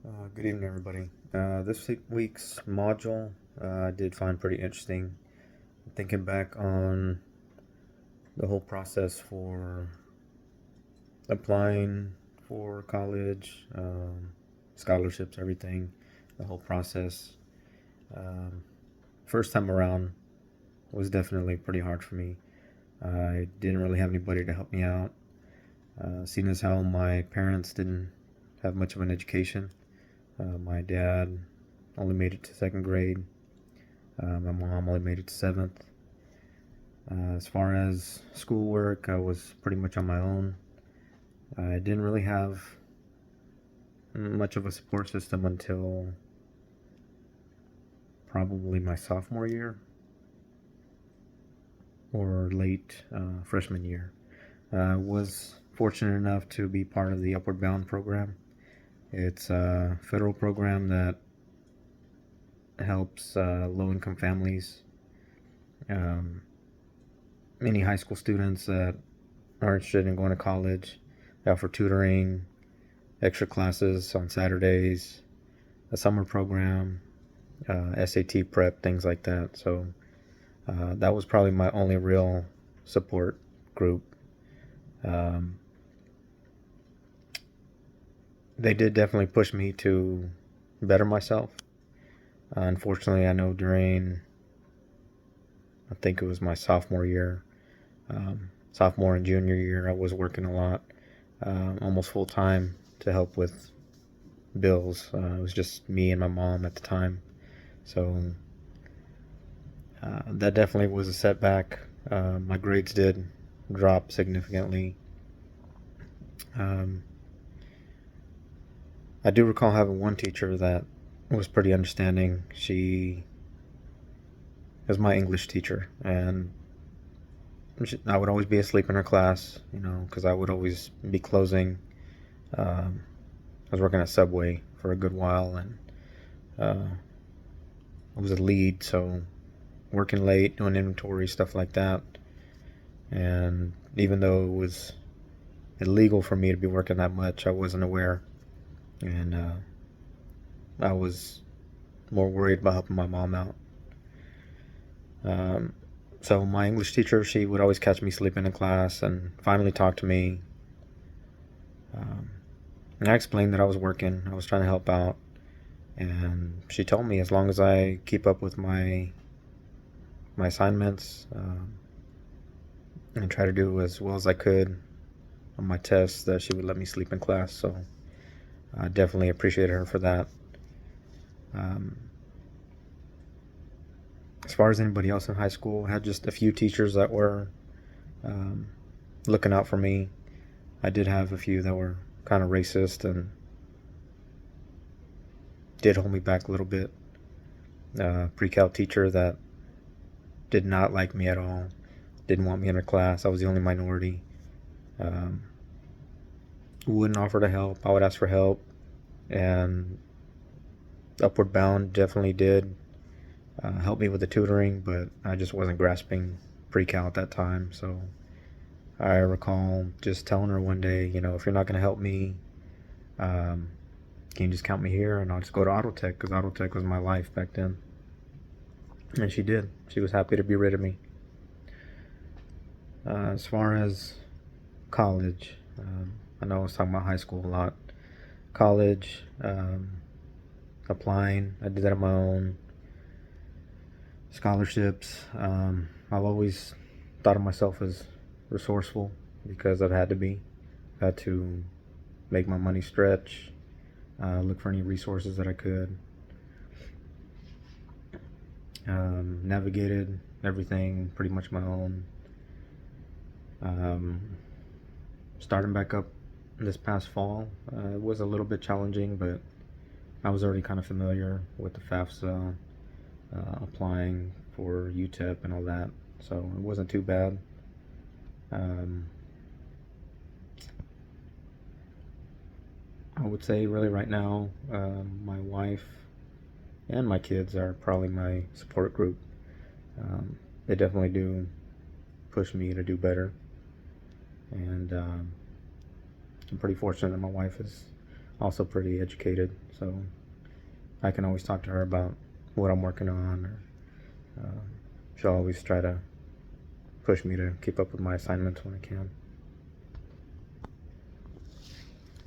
Good evening, everybody. This week's module I did find pretty interesting. Thinking back on the whole process for applying for college, scholarships, everything, the whole process. Um, First time around was definitely pretty hard for me. I didn't really have anybody to help me out. Seeing as how my parents didn't have much of an education, my dad only made it to second grade. My mom only made it to seventh. As far as schoolwork, I was pretty much on my own. I didn't really have much of a support system until probably my sophomore year or late freshman year. I was fortunate enough to be part of the Upward Bound program. It's a federal program that helps low-income families, um, any high school students that are interested in going to college. They offer tutoring, extra classes on Saturdays, a summer program, SAT prep, things like that. So that was probably my only real support group. Um, they did definitely push me to better myself. Unfortunately, I know during, I think it was my sophomore year, sophomore and junior year, I was working a lot, almost full time to help with bills. It was just me and my mom at the time. So that definitely was a setback. My grades did drop significantly. Um, I do recall having one teacher that was pretty understanding. She was my English teacher, and I would always be asleep in her class, because I would always be closing. I was working at Subway for a good while, and uh, I was a lead, so working late, doing inventory, stuff like that. And even though it was illegal for me to be working that much, I wasn't aware. And I was more worried about helping my mom out. Um, so my English teacher, she would always catch me sleeping in class and finally talk to me. Um, and I explained that I was working, I was trying to help out. And she told me as long as I keep up with my assignments, and try to do as well as I could on my tests, that she would let me sleep in class. So I definitely appreciated her for that. Um, as far as anybody else in high school, I had just a few teachers that were um, looking out for me. I did have a few that were kind of racist and did hold me back a little bit. Pre-cal teacher that did not like me at all, didn't want me in her class. I was the only minority. Um, wouldn't offer to help. I would ask for help, and Upward Bound definitely did help me with the tutoring, but I just wasn't grasping pre-cal at that time. So I recall just telling her one day, if you're not going to help me, um, can you just count me here, and I'll just go to auto tech, because auto tech was my life back then. And she did. She was happy to be rid of me. As far as college, I know I was talking about high school a lot. College, applying, I did that on my own. Scholarships, I've always thought of myself as resourceful because I've had to be. I've had to make my money stretch, look for any resources that I could. Navigated everything pretty much my own. Starting back up this past fall, it was a little bit challenging, but I was already kind of familiar with the FAFSA, applying for UTEP and all that, so it wasn't too bad. Um, I would say really right now, my wife and my kids are probably my support group. They definitely do push me to do better, and I'm pretty fortunate that my wife is also pretty educated, so I can always talk to her about what I'm working on, or she'll always try to push me to keep up with my assignments when I can.